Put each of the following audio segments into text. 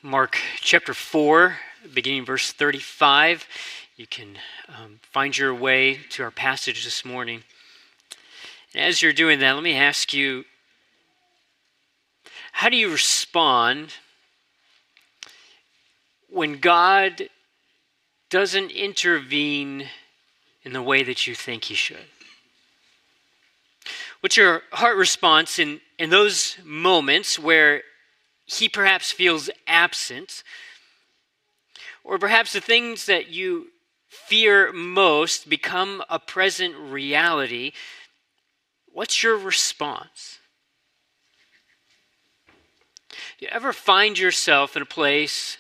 Mark chapter 4, beginning verse 35. You can find your way to our passage this morning. And as you're doing that, let me ask you, how do you respond when God doesn't intervene in the way that you think he should? What's your heart response in those moments where he perhaps feels absent, or perhaps the things that you fear most become a present reality? What's your response? Do you ever find yourself in a place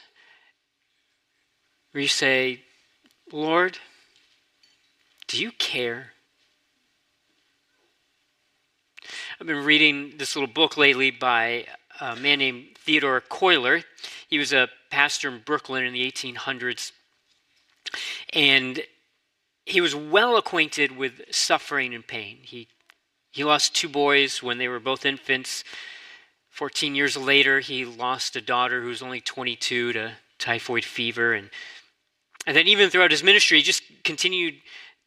where you say, Lord, do you care? I've been reading this little book lately by a man named Theodore Coiler. He was a pastor in Brooklyn in the 1800s. And he was well acquainted with suffering and pain. He lost two boys when they were both infants. 14 years later, he lost a daughter who was only 22 to typhoid fever. And then even throughout his ministry, he just continued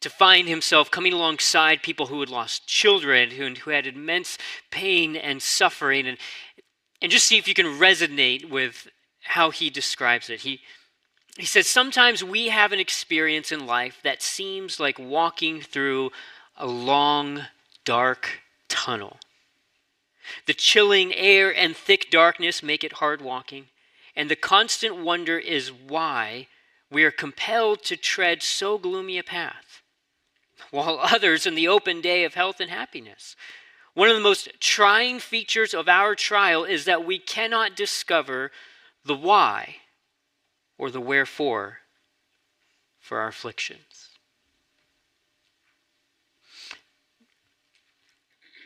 to find himself coming alongside people who had lost children, who had immense pain and suffering, and just see if you can resonate with how he describes it. He says, sometimes we have an experience in life that seems like walking through a long, dark tunnel. The chilling air and thick darkness make it hard walking, and the constant wonder is why we are compelled to tread so gloomy a path, while others in the open day of health and happiness. One of the most trying features of our trial is that we cannot discover the why or the wherefore for our afflictions.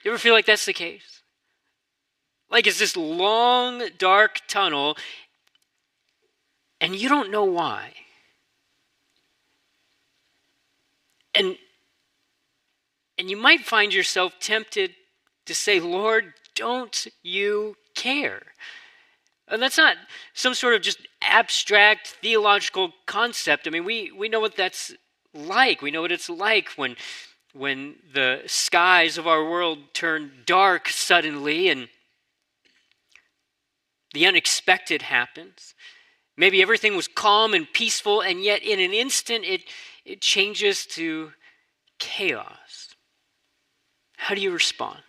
You ever feel like that's the case? Like it's this long, dark tunnel, and you don't know why. And you might find yourself tempted to say, Lord, don't you care? And that's not some sort of just abstract theological concept. I mean, we know what that's like. We know what it's like when the skies of our world turn dark suddenly and the unexpected happens. Maybe everything was calm and peaceful, and yet in an instant it changes to chaos. How do you respond?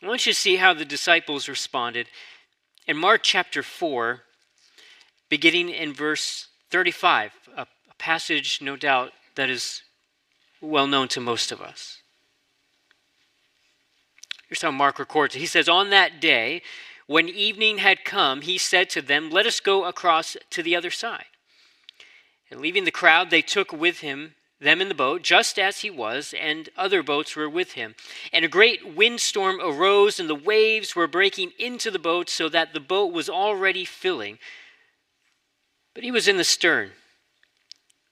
I want you to see how the disciples responded. In Mark chapter 4, beginning in verse 35, a passage, no doubt, that is well known to most of us. Here's how Mark records it. He says, on that day, when evening had come, he said to them, let us go across to the other side. And leaving the crowd, they took with them in the boat, just as he was, and other boats were with him. And a great windstorm arose, and the waves were breaking into the boat, so that the boat was already filling. But he was in the stern,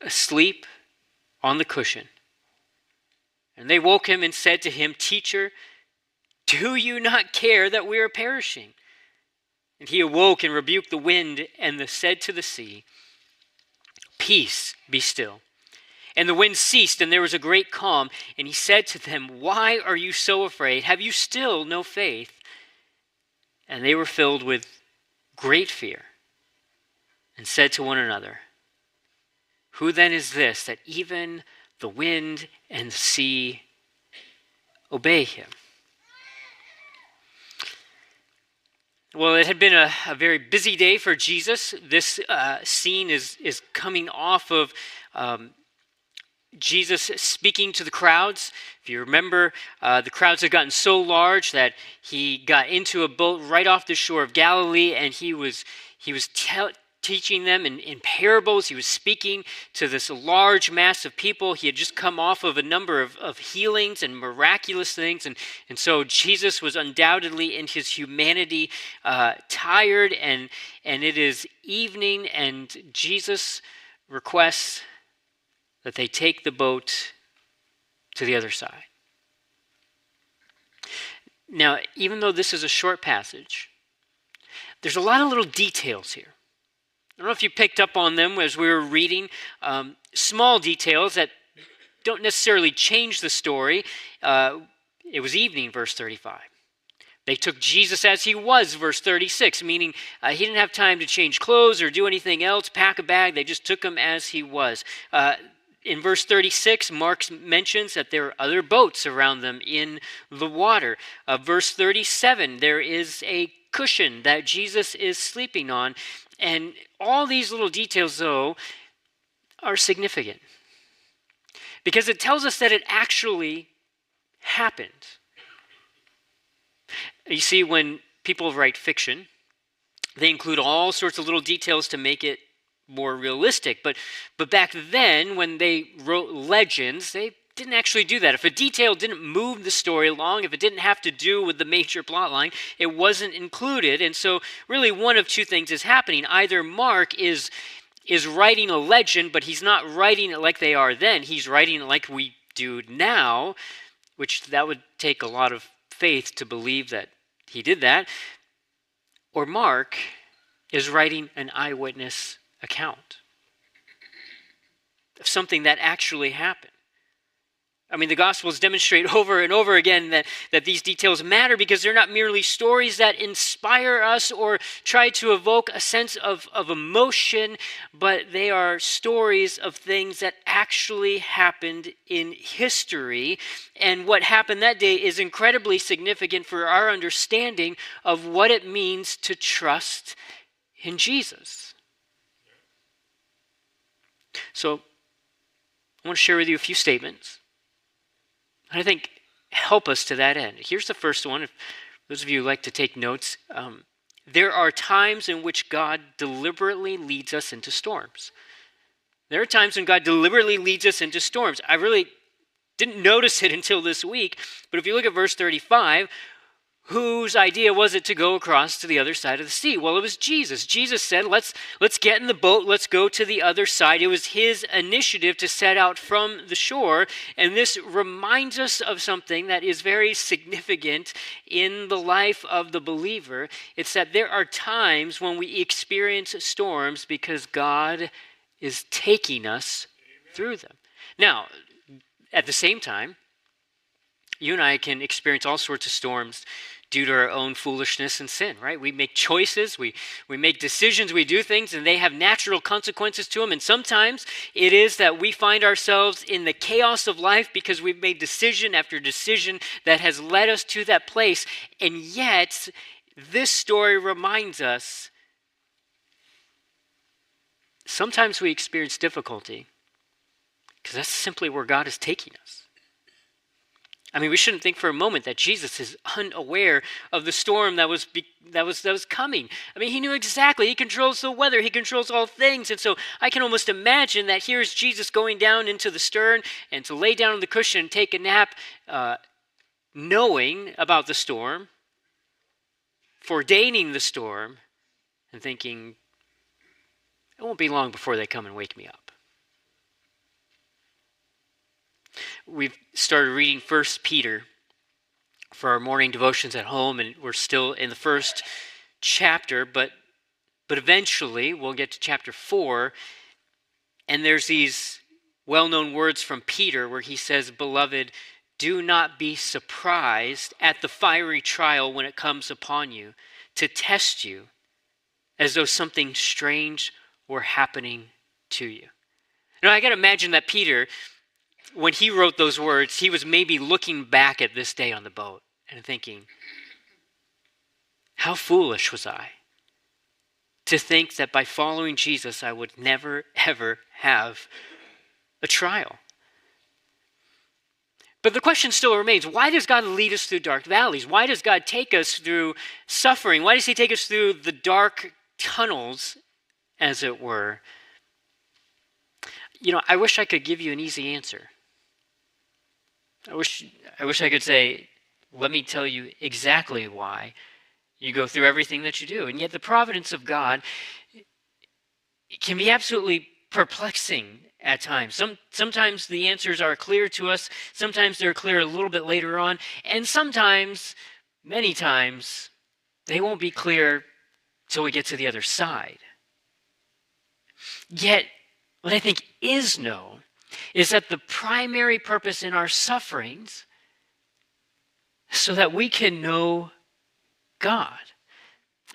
asleep on the cushion. And they woke him and said to him, Teacher, do you not care that we are perishing? And he awoke and rebuked the wind and said to the sea, Peace, be still. And the wind ceased, and there was a great calm. And he said to them, Why are you so afraid? Have you still no faith? And they were filled with great fear and said to one another, Who then is this that even the wind and the sea obey him? Well, it had been a very busy day for Jesus. This scene is coming off of Jesus speaking to the crowds. If you remember, the crowds had gotten so large that he got into a boat right off the shore of Galilee, and he was teaching them in parables. He was speaking to this large mass of people. He had just come off of a number of healings and miraculous things, and so Jesus was undoubtedly in his humanity tired, and it is evening, and Jesus requests that they take the boat to the other side. Now, even though this is a short passage, there's a lot of little details here. I don't know if you picked up on them as we were reading. Small details that don't necessarily change the story. It was evening, verse 35. They took Jesus as he was, verse 36, meaning he didn't have time to change clothes or do anything else, pack a bag. They just took him as he was. In verse 36, Mark mentions that there are other boats around them in the water. Verse 37, there is a cushion that Jesus is sleeping on. And all these little details, though, are significant because it tells us that it actually happened. You see, when people write fiction, they include all sorts of little details to make it more realistic. But back then, when they wrote legends, they didn't actually do that. If a detail didn't move the story along, if it didn't have to do with the major plot line, it wasn't included. And so really one of two things is happening. Either Mark is writing a legend, but he's not writing it like they are then. He's writing it like we do now, which that would take a lot of faith to believe that he did that. Or Mark is writing an eyewitness account of something that actually happened. I mean, the Gospels demonstrate over and over again that these details matter because they're not merely stories that inspire us or try to evoke a sense of emotion, but they are stories of things that actually happened in history. And what happened that day is incredibly significant for our understanding of what it means to trust in Jesus. So I want to share with you a few statements I think help us to that end. Here's the first one. If those of you who like to take notes, there are times in which God deliberately leads us into storms. There are times when God deliberately leads us into storms. I really didn't notice it until this week, but if you look at verse 35, whose idea was it to go across to the other side of the sea? Well, it was Jesus. Jesus said, let's get in the boat, let's go to the other side. It was his initiative to set out from the shore, and this reminds us of something that is very significant in the life of the believer. It's that there are times when we experience storms because God is taking us through them. Now, at the same time, you and I can experience all sorts of storms due to our own foolishness and sin, right? We make choices, we make decisions, we do things, and they have natural consequences to them. And sometimes it is that we find ourselves in the chaos of life because we've made decision after decision that has led us to that place. And yet, this story reminds us sometimes we experience difficulty because that's simply where God is taking us. I mean, we shouldn't think for a moment that Jesus is unaware of the storm that was coming. I mean, he knew exactly. He controls the weather. He controls all things. And so I can almost imagine that here's Jesus going down into the stern and to lay down on the cushion and take a nap, knowing about the storm, foreordaining the storm, and thinking, it won't be long before they come and wake me up. We've started reading 1 Peter for our morning devotions at home, and we're still in the first chapter, but eventually we'll get to chapter 4, and there's these well-known words from Peter where he says, "Beloved, do not be surprised at the fiery trial when it comes upon you to test you as though something strange were happening to you." Now, I got to imagine that Peter, when he wrote those words, he was maybe looking back at this day on the boat and thinking, how foolish was I to think that by following Jesus, I would never, ever have a trial. But the question still remains, why does God lead us through dark valleys? Why does God take us through suffering? Why does he take us through the dark tunnels, as it were? You know, I wish I could give you an easy answer. I wish I could say, let me tell you exactly why you go through everything that you do. And yet the providence of God can be absolutely perplexing at times. Sometimes the answers are clear to us. Sometimes they're clear a little bit later on. And sometimes, many times, they won't be clear till we get to the other side. Yet, what I think is known is that the primary purpose in our sufferings is so that we can know God.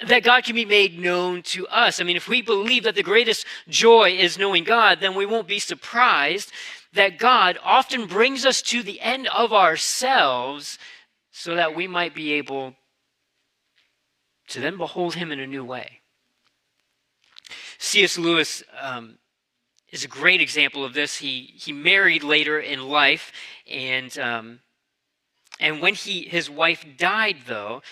That God can be made known to us. I mean, if we believe that the greatest joy is knowing God, then we won't be surprised that God often brings us to the end of ourselves so that we might be able to then behold him in a new way. C.S. Lewis is a great example of this. He married later in life, and when his wife died, though,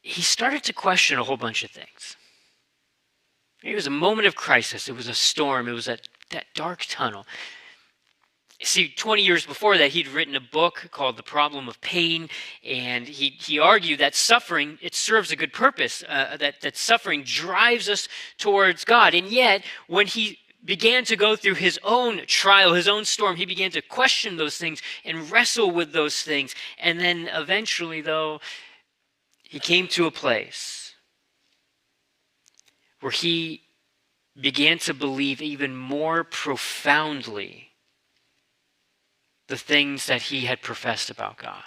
he started to question a whole bunch of things. It was a moment of crisis. It was a storm. It was that dark tunnel. See, 20 years before that, he'd written a book called The Problem of Pain, and he argued that suffering, it serves a good purpose, that suffering drives us towards God. And yet, when he began to go through his own trial, his own storm, he began to question those things and wrestle with those things. And then eventually, though, he came to a place where he began to believe even more profoundly the things that he had professed about God.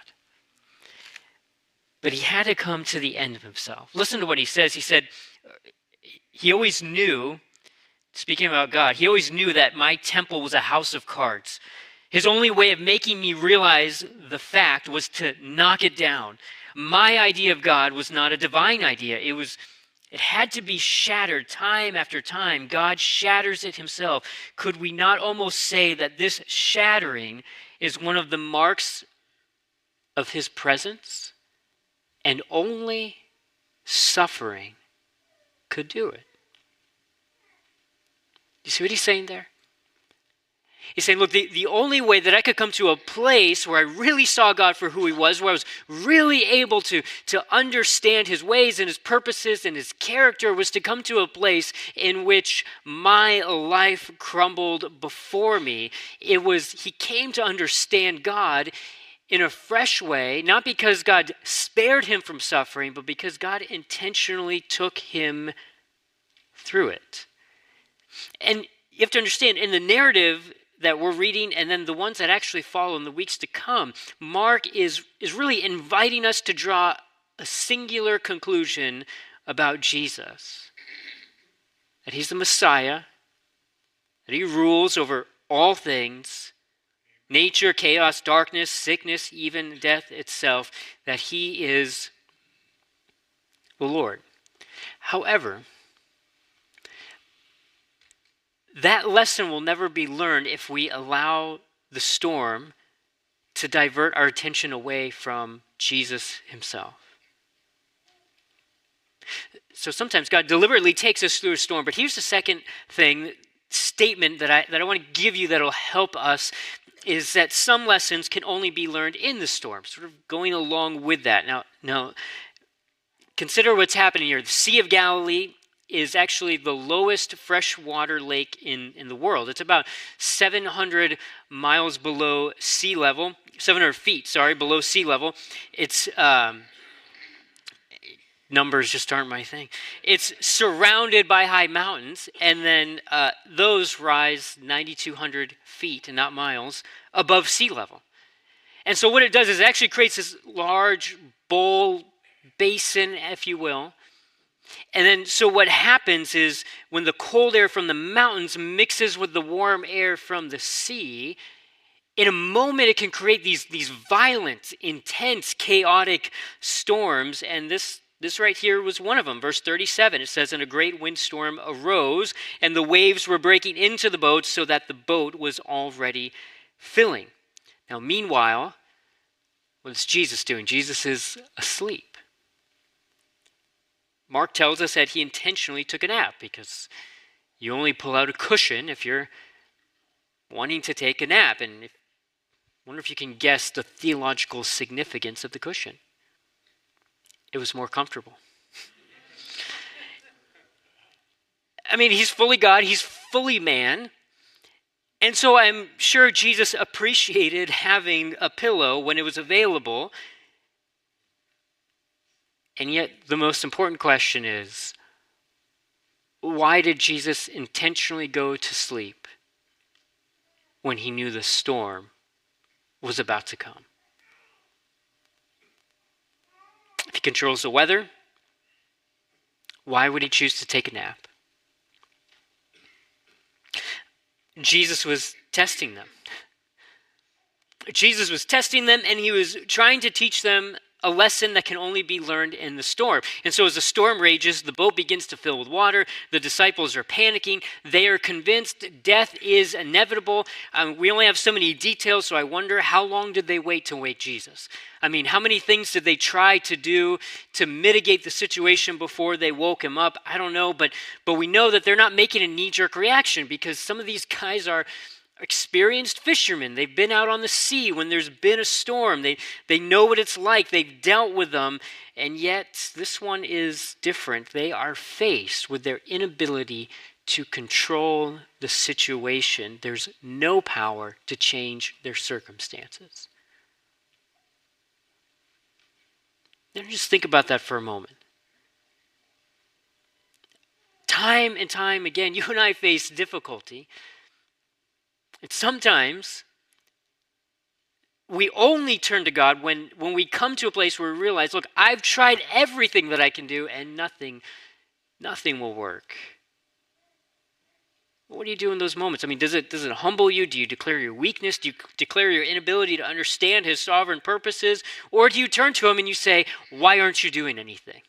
But he had to come to the end of himself. Listen to what he says. He said, he always knew, speaking about God, he always knew that my temple was a house of cards. His only way of making me realize the fact was to knock it down. My idea of God was not a divine idea. It had to be shattered time after time. God shatters it himself. Could we not almost say that this shattering is one of the marks of his presence? And only suffering could do it. You see what he's saying there? He's saying, look, the only way that I could come to a place where I really saw God for who he was, where I was really able to understand his ways and his purposes and his character, was to come to a place in which my life crumbled before me. He came to understand God in a fresh way, not because God spared him from suffering, but because God intentionally took him through it. And you have to understand, in the narrative that we're reading, and then the ones that actually follow in the weeks to come, Mark is really inviting us to draw a singular conclusion about Jesus. That he's the Messiah, that he rules over all things, nature, chaos, darkness, sickness, even death itself, that he is the Lord. However, that lesson will never be learned if we allow the storm to divert our attention away from Jesus himself. So sometimes God deliberately takes us through a storm, but here's the second statement that I want to give you that'll help us, is that some lessons can only be learned in the storm, sort of going along with that. Now, consider what's happening here. The Sea of Galilee is actually the lowest freshwater lake in the world. It's about 700 miles below sea level, 700 feet, below sea level. It's, numbers just aren't my thing. It's surrounded by high mountains, and then those rise 9,200 feet, and not miles, above sea level. And so what it does is it actually creates this large bowl, basin, if you will. And then, so what happens is when the cold air from the mountains mixes with the warm air from the sea, in a moment it can create these violent, intense, chaotic storms. And this right here was one of them. Verse 37, it says, "And a great windstorm arose, and the waves were breaking into the boat so that the boat was already filling." Now, meanwhile, what's Jesus doing? Jesus is asleep. Mark tells us that he intentionally took a nap, because you only pull out a cushion if you're wanting to take a nap. And I wonder if you can guess the theological significance of the cushion. It was more comfortable. I mean, he's fully God, he's fully man. And so I'm sure Jesus appreciated having a pillow when it was available. And yet, the most important question is, why did Jesus intentionally go to sleep when he knew the storm was about to come? If he controls the weather, why would he choose to take a nap? Jesus was testing them. Jesus was testing them, and he was trying to teach them a lesson that can only be learned in the storm. And so as the storm rages, the boat begins to fill with water. The disciples are panicking. They are convinced death is inevitable. We only have so many details, so I wonder, how long did they wait to wake Jesus? I mean, how many things did they try to do to mitigate the situation before they woke him up? I don't know, but we know that they're not making a knee-jerk reaction, because some of these guys are experienced fishermen. They've been out on the sea when there's been a storm. They know what it's like. They've dealt with them. And yet this one is different. They are faced with their inability to control the situation. There's no power to change their circumstances. Now just think about that for a moment. Time and time again, you and I face difficulty. And sometimes we only turn to God when we come to a place where we realize, look, I've tried everything that I can do and nothing will work. What do you do in those moments? I mean, does it humble you? Do you declare your weakness? Do you declare your inability to understand his sovereign purposes? Or do you turn to him and you say, why aren't you doing anything?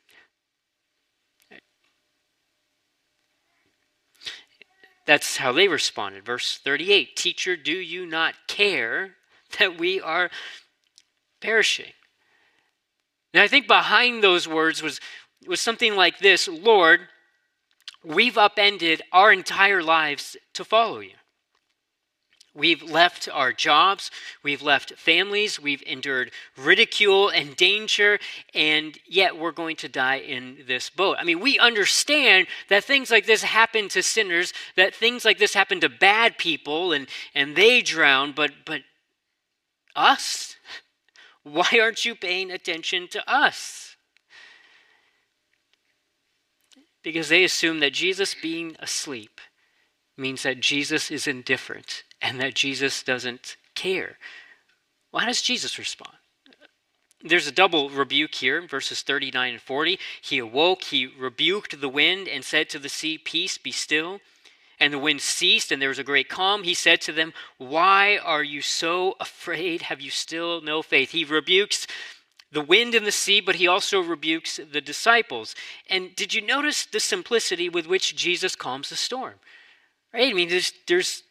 That's how they responded. Verse 38, "Teacher, do you not care that we are perishing?" And I think behind those words was something like this: Lord, we've upended our entire lives to follow you. We've left our jobs, we've left families, we've endured ridicule and danger, and yet we're going to die in this boat. I mean, we understand that things like this happen to sinners, that things like this happen to bad people, and they drown, but us? Why aren't you paying attention to us? Because they assume that Jesus being asleep means that Jesus is indifferent and that Jesus doesn't care. Well, how does Jesus respond? There's a double rebuke here in verses 39 and 40. He awoke, he rebuked the wind and said to the sea, "Peace, be still." And the wind ceased and there was a great calm. He said to them, "Why are you so afraid? Have you still no faith?" He rebukes the wind and the sea, but he also rebukes the disciples. And did you notice the simplicity with which Jesus calms the storm? Right? I mean, there's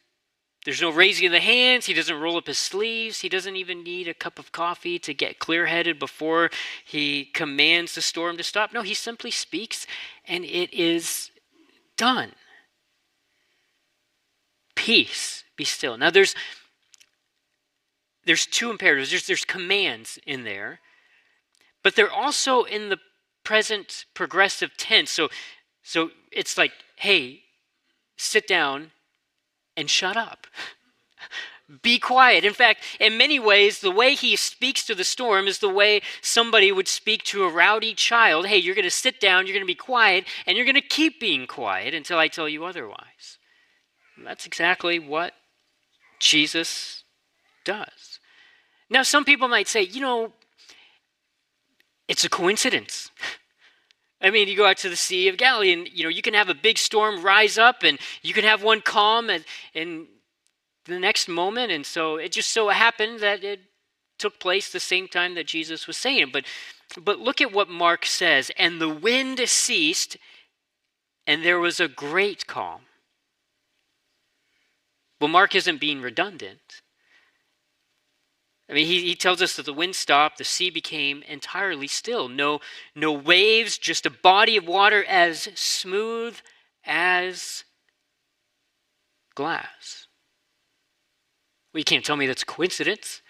no raising of the hands. He doesn't roll up his sleeves. He doesn't even need a cup of coffee to get clear-headed before he commands the storm to stop. No, he simply speaks and it is done. Peace, be still. Now there's two imperatives. There's commands in there, but they're also in the present progressive tense. So it's like, hey, sit down and shut up. Be quiet. In fact, in many ways, the way he speaks to the storm is the way somebody would speak to a rowdy child. Hey, you're going to sit down, you're going to be quiet, and you're going to keep being quiet until I tell you otherwise. And that's exactly what Jesus does. Now, some people might say, it's a coincidence. I mean, you go out to the Sea of Galilee and, you can have a big storm rise up and you can have one calm in the next moment. And so it just so happened that it took place the same time that Jesus was saying it. But look at what Mark says. "And the wind ceased and there was a great calm." Well, Mark isn't being redundant. I mean, he tells us that the wind stopped, the sea became entirely still. No waves, just a body of water as smooth as glass. Well, you can't tell me that's a coincidence.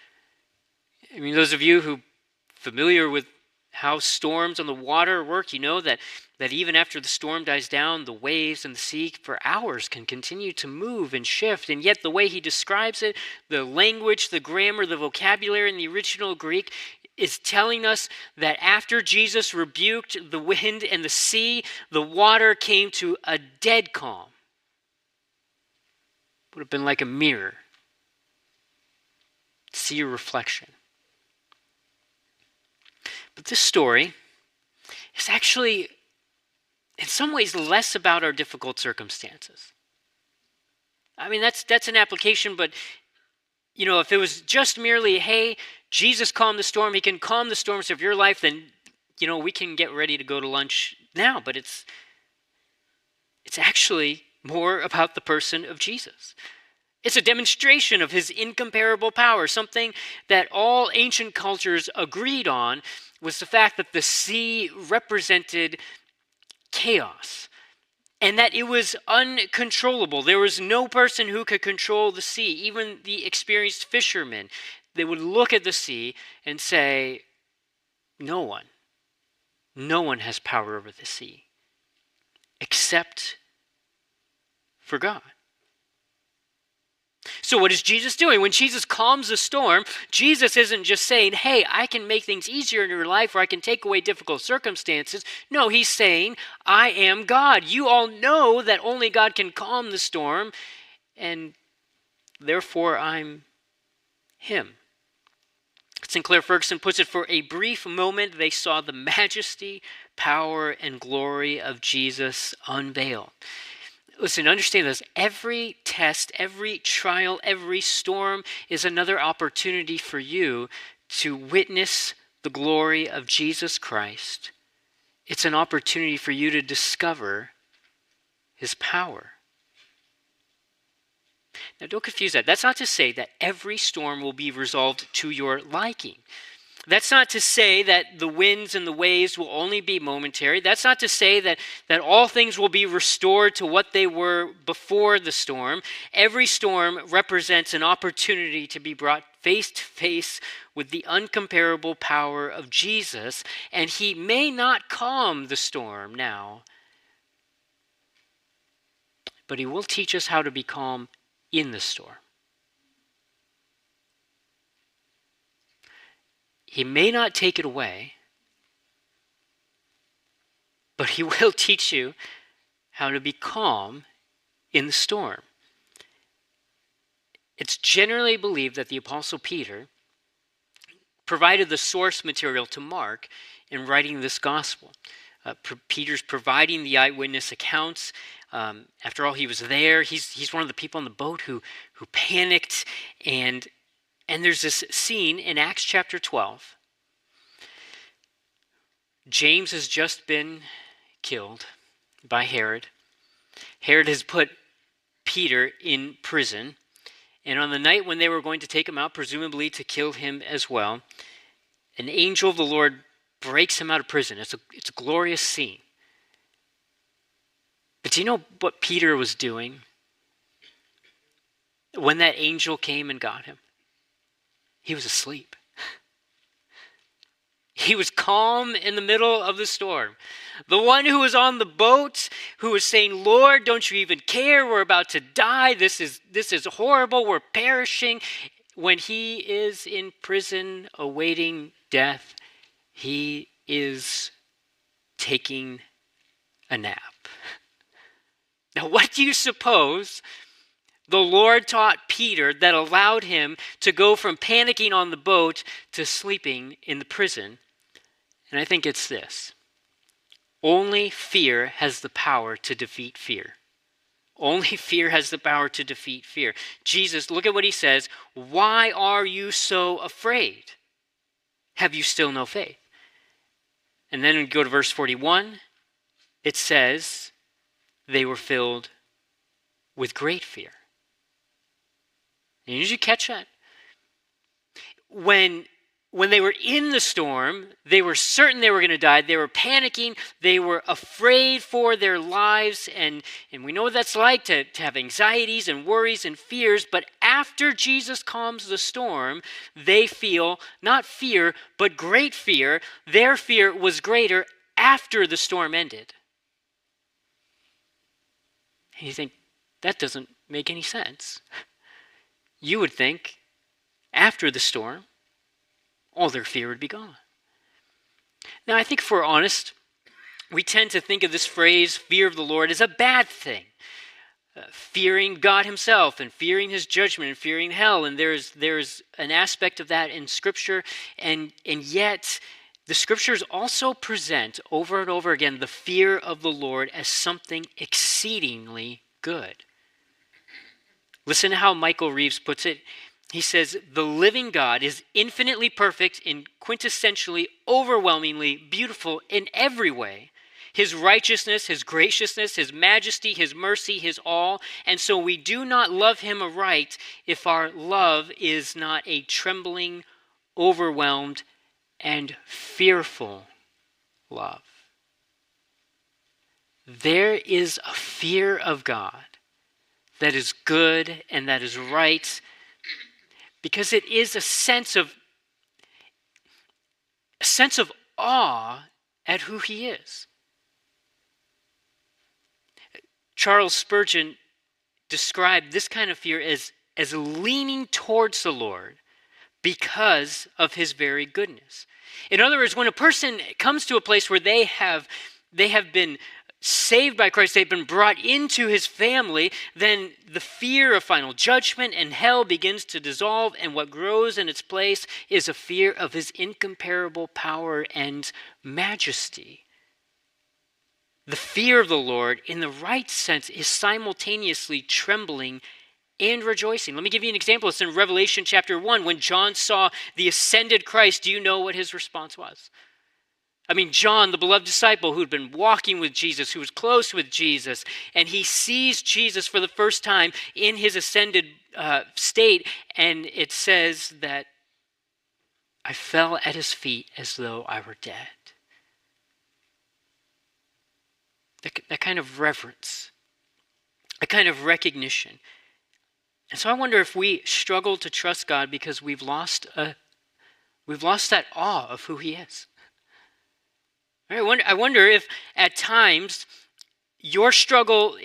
I mean, those of you who are familiar with how storms on the water work, you know that even after the storm dies down, the waves and the sea for hours can continue to move and shift. And yet the way he describes it, the language, the grammar, the vocabulary in the original Greek, is telling us that after Jesus rebuked the wind and the sea, the water came to a dead calm. Would have been like a mirror. See your reflection. But this story is actually, in some ways, less about our difficult circumstances. I mean, that's an application, but if it was just merely, hey, Jesus calmed the storm, he can calm the storms of your life, then, we can get ready to go to lunch now. But it's actually more about the person of Jesus. It's a demonstration of his incomparable power. Something that all ancient cultures agreed on was the fact that the sea represented chaos and that it was uncontrollable. There was no person who could control the sea, even the experienced fishermen. They would look at the sea and say, no one has power over the sea except for God. So what is Jesus doing? When Jesus calms the storm, Jesus isn't just saying, hey, I can make things easier in your life or I can take away difficult circumstances. No, he's saying, I am God. You all know that only God can calm the storm, and therefore I'm him. Sinclair Ferguson puts it, for a brief moment they saw the majesty, power, and glory of Jesus unveiled. Listen, understand this. Every test, every trial, every storm is another opportunity for you to witness the glory of Jesus Christ. It's an opportunity for you to discover his power. Now, don't confuse that. That's not to say that every storm will be resolved to your liking. That's not to say that the winds and the waves will only be momentary. That's not to say that all things will be restored to what they were before the storm. Every storm represents an opportunity to be brought face to face with the uncomparable power of Jesus, and he may not calm the storm now, but he will teach us how to be calm in the storm. He may not take it away, but he will teach you how to be calm in the storm. It's generally believed that the Apostle Peter provided the source material to Mark in writing this gospel. Peter's providing the eyewitness accounts. After all, he was there. He's one of the people on the boat who panicked, and there's this scene in Acts chapter 12. James has just been killed by Herod. Herod has put Peter in prison. And on the night when they were going to take him out, presumably to kill him as well, an angel of the Lord breaks him out of prison. It's a glorious scene. But do you know what Peter was doing when that angel came and got him? He was asleep. He was calm in the middle of the storm. The one who was on the boat, who was saying, Lord, don't you even care? We're about to die. This is horrible. We're perishing. When he is in prison awaiting death, he is taking a nap. Now, what do you suppose the Lord taught Peter that allowed him to go from panicking on the boat to sleeping in the prison? And I think it's this. Only fear has the power to defeat fear. Only fear has the power to defeat fear. Jesus, look at what he says. Why are you so afraid? Have you still no faith? And then we go to verse 41. It says, they were filled with great fear. And did you catch that? When they were in the storm, they were certain they were going to die. They were panicking. They were afraid for their lives. And we know what that's like to have anxieties and worries and fears. But after Jesus calms the storm, they feel not fear, but great fear. Their fear was greater after the storm ended. And you think, that doesn't make any sense. You would think, after the storm, all their fear would be gone. Now, I think if we're honest, we tend to think of this phrase, fear of the Lord, as a bad thing. Fearing God himself and fearing his judgment and fearing hell. And there's an aspect of that in Scripture. And yet, the Scriptures also present over and over again the fear of the Lord as something exceedingly good. Listen to how Michael Reeves puts it. He says, the living God is infinitely perfect and quintessentially, overwhelmingly beautiful in every way. His righteousness, his graciousness, his majesty, his mercy, his all. And so we do not love him aright if our love is not a trembling, overwhelmed, and fearful love. There is a fear of God that is good and that is right, because it is a sense of awe at who he is. Charles Spurgeon described this kind of fear as leaning towards the Lord because of his very goodness. In other words, when a person comes to a place where they have been saved by Christ, they've been brought into his family, then the fear of final judgment and hell begins to dissolve, and what grows in its place is a fear of his incomparable power and majesty. The fear of the Lord, in the right sense, is simultaneously trembling and rejoicing. Let me give you an example. It's in Revelation chapter 1. When John saw the ascended Christ, do you know what his response was? I mean, John, the beloved disciple who had been walking with Jesus, who was close with Jesus, and he sees Jesus for the first time in his ascended state, and it says that I fell at his feet as though I were dead. That kind of reverence, a kind of recognition. And so I wonder if we struggle to trust God because we've lost that awe of who he is. I wonder if at times your struggle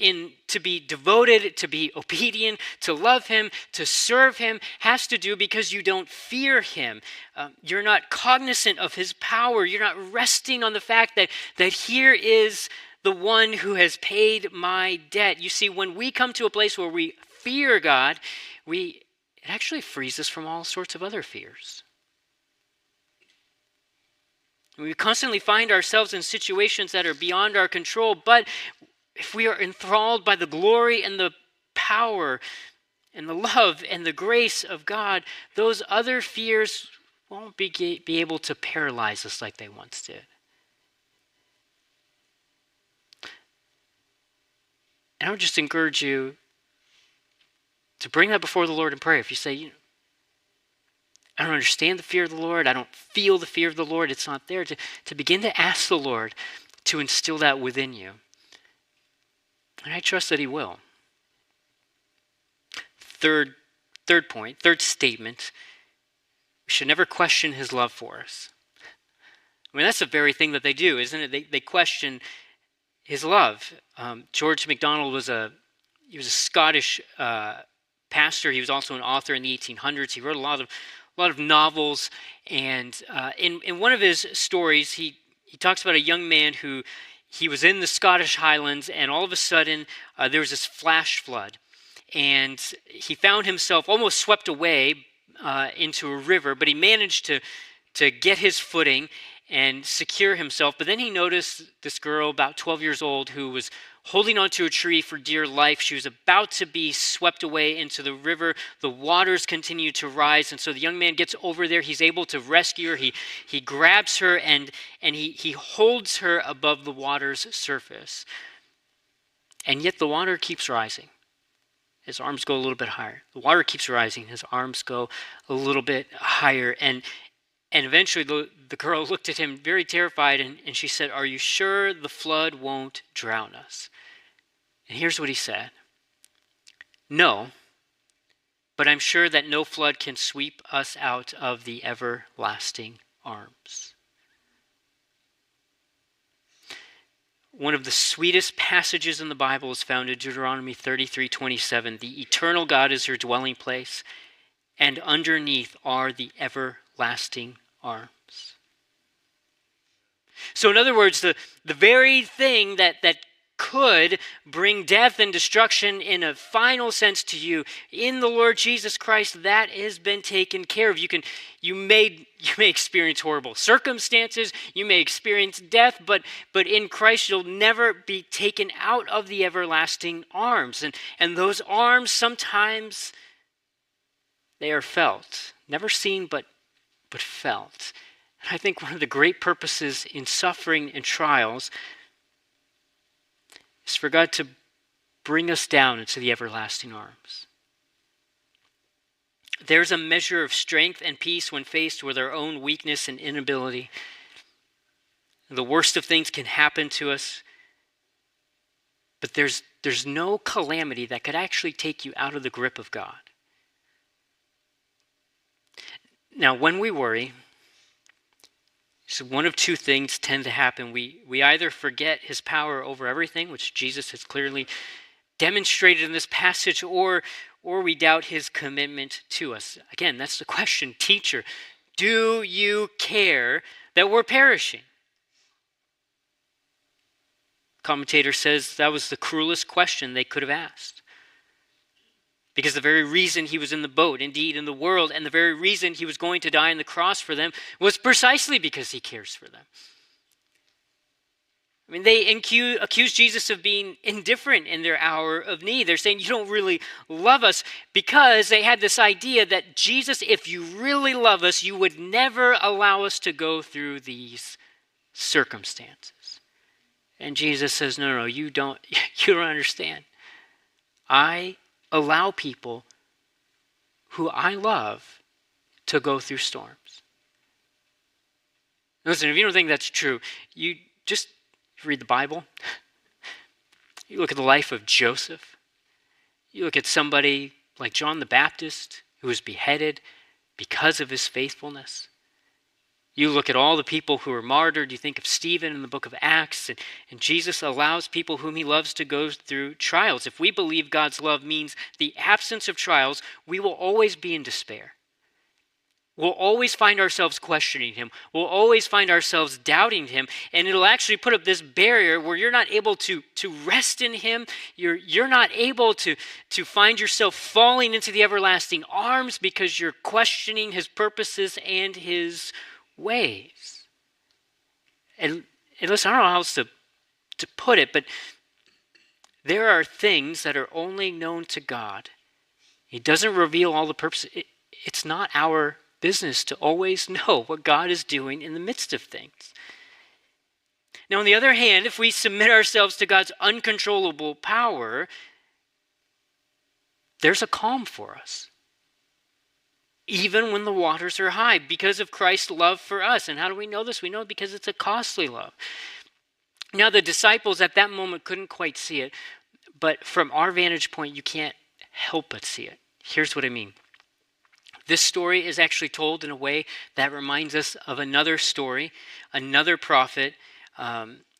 to be devoted, to be obedient, to love him, to serve him has to do because you don't fear him. You're not cognizant of his power. You're not resting on the fact that here is the one who has paid my debt. You see, when we come to a place where we fear God, it actually frees us from all sorts of other fears. We constantly find ourselves in situations that are beyond our control, but if we are enthralled by the glory and the power and the love and the grace of God, those other fears won't be able to paralyze us like they once did. And I would just encourage you to bring that before the Lord in prayer. If you say, I don't understand the fear of the Lord, I don't feel the fear of the Lord, it's not there, to begin to ask the Lord to instill that within you. And I trust that he will. Third statement, we should never question his love for us. I mean, that's the very thing that they do, isn't it? They question his love. George MacDonald was a Scottish pastor. He was also an author in the 1800s. He wrote a lot of novels, and in one of his stories, he talks about a young man who he was in the Scottish Highlands, and all of a sudden there was this flash flood, and he found himself almost swept away into a river, but he managed to get his footing and secure himself. But then he noticed this girl, about 12 years old, who was holding onto a tree for dear life. She was about to be swept away into the river. The waters continue to rise, and so the young man gets over there. He's able to rescue her. He grabs her, and he holds her above the water's surface. And yet the water keeps rising. His arms go a little bit higher. The water keeps rising. His arms go a little bit higher. And eventually the girl looked at him very terrified, and she said, "Are you sure the flood won't drown us?" And here's what he said. "No, but I'm sure that no flood can sweep us out of the everlasting arms." One of the sweetest passages in the Bible is found in Deuteronomy 33:27. The eternal God is your dwelling place, and underneath are the everlasting arms. So in other words, the very thing that could bring death and destruction in a final sense to you, in the Lord Jesus Christ, that has been taken care of. You may experience horrible circumstances, you may experience death, but in Christ you'll never be taken out of the everlasting arms. And those arms, sometimes they are felt, never seen, but felt. And I think one of the great purposes in suffering and trials is for God to bring us down into the everlasting arms. There's a measure of strength and peace when faced with our own weakness and inability. The worst of things can happen to us, but there's no calamity that could actually take you out of the grip of God. Now, when we worry, so one of two things tend to happen. We either forget his power over everything, which Jesus has clearly demonstrated in this passage, or we doubt his commitment to us. Again, that's the question. Teacher, do you care that we're perishing? Commentator says that was the cruelest question they could have asked. Because the very reason he was in the boat, indeed in the world, and the very reason he was going to die on the cross for them was precisely because he cares for them. I mean, they accuse Jesus of being indifferent in their hour of need. They're saying, you don't really love us, because they had this idea that Jesus, if you really love us, you would never allow us to go through these circumstances. And Jesus says, no, you don't understand. I allow people who I love to go through storms. Listen, if you don't think that's true, you just read the Bible. You look at the life of Joseph. You look at somebody like John the Baptist, who was beheaded because of his faithfulness. You look at all the people who were martyred. You think of Stephen in the book of Acts. And Jesus allows people whom he loves to go through trials. If we believe God's love means the absence of trials, we will always be in despair. We'll always find ourselves questioning him. We'll always find ourselves doubting him. And it'll actually put up this barrier where you're not able to rest in him. You're not able to find yourself falling into the everlasting arms because you're questioning his purposes and his ways. And listen, I don't know how else to put it, but there are things that are only known to God. He doesn't reveal all the purposes. It's not our business to always know what God is doing in the midst of things. Now, on the other hand, if we submit ourselves to God's uncontrollable power, there's a calm for us, even when the waters are high, because of Christ's love for us. And how do we know this? We know it because it's a costly love. Now, the disciples at that moment couldn't quite see it, but from our vantage point, you can't help but see it. Here's what I mean. This story is actually told in a way that reminds us of another story, another prophet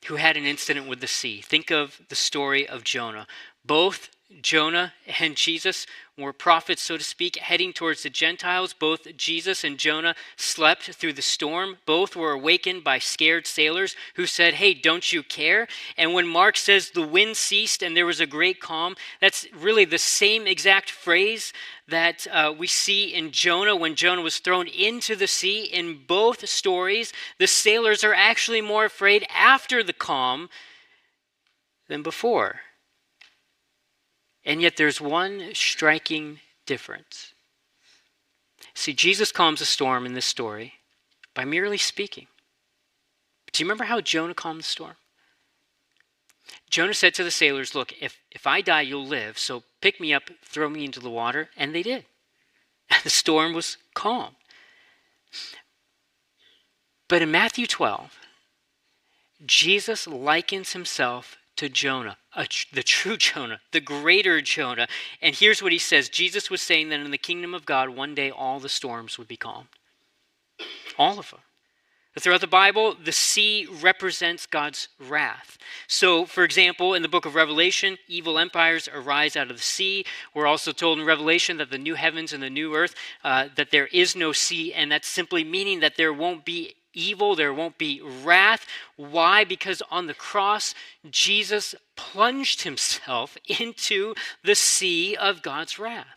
who had an incident with the sea. Think of the story of Jonah. Both Jonah and Jesus were prophets, so to speak, heading towards the Gentiles. Both Jesus and Jonah slept through the storm. Both were awakened by scared sailors who said, hey, don't you care? And when Mark says the wind ceased and there was a great calm, that's really the same exact phrase that we see in Jonah when Jonah was thrown into the sea. In both stories, the sailors are actually more afraid after the calm than before. And yet there's one striking difference. See, Jesus calms a storm in this story by merely speaking. Do you remember how Jonah calmed the storm? Jonah said to the sailors, look, if I die, you'll live, so pick me up, throw me into the water, and they did. And the storm was calm. But in Matthew 12, Jesus likens himself to Jonah, the true Jonah, the greater Jonah. And here's what he says. Jesus was saying that in the kingdom of God, one day all the storms would be calmed. All of them. Throughout the Bible, the sea represents God's wrath. So, for example, in the book of Revelation, evil empires arise out of the sea. We're also told in Revelation that the new heavens and the new earth, that there is no sea, and that's simply meaning that there won't be evil, there won't be wrath. Why? Because on the cross, Jesus plunged himself into the sea of God's wrath.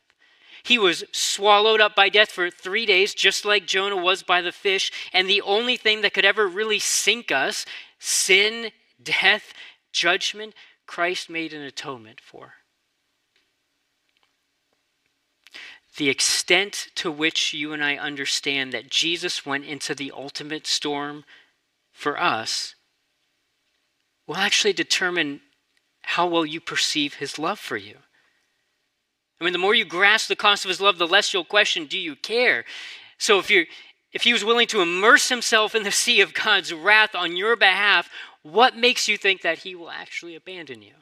He was swallowed up by death for 3 days, just like Jonah was by the fish. And the only thing that could ever really sink us, sin, death, judgment, Christ made an atonement for. The extent to which you and I understand that Jesus went into the ultimate storm for us will actually determine how well you perceive his love for you. I mean, the more you grasp the cost of his love, the less you'll question, do you care? So if he was willing to immerse himself in the sea of God's wrath on your behalf, what makes you think that he will actually abandon you?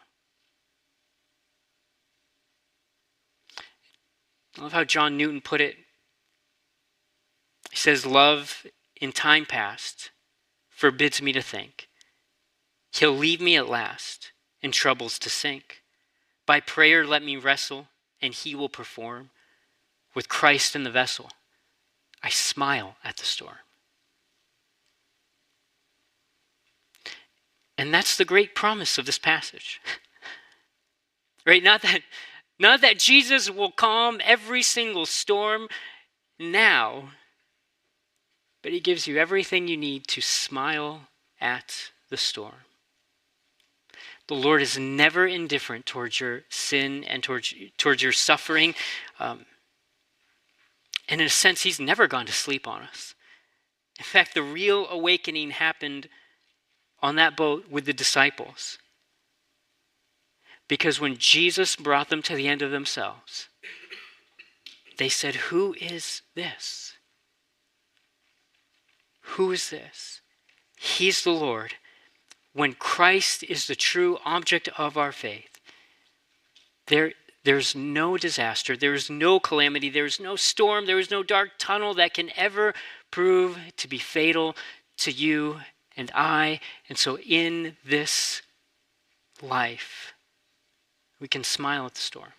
I love how John Newton put it. He says, love in time past forbids me to think. He'll leave me at last in troubles to sink. By prayer let me wrestle, and he will perform. With Christ in the vessel, I smile at the storm. And that's the great promise of this passage. Right? Not that Jesus will calm every single storm now, but he gives you everything you need to smile at the storm. The Lord is never indifferent towards your sin and towards your suffering. And in a sense, he's never gone to sleep on us. In fact, the real awakening happened on that boat with the disciples. Because when Jesus brought them to the end of themselves, they said, "Who is this? Who is this?" He's the Lord. When Christ is the true object of our faith, there's no disaster, there's no calamity, there's no storm, there is no dark tunnel that can ever prove to be fatal to you and I. And so in this life, we can smile at the storm.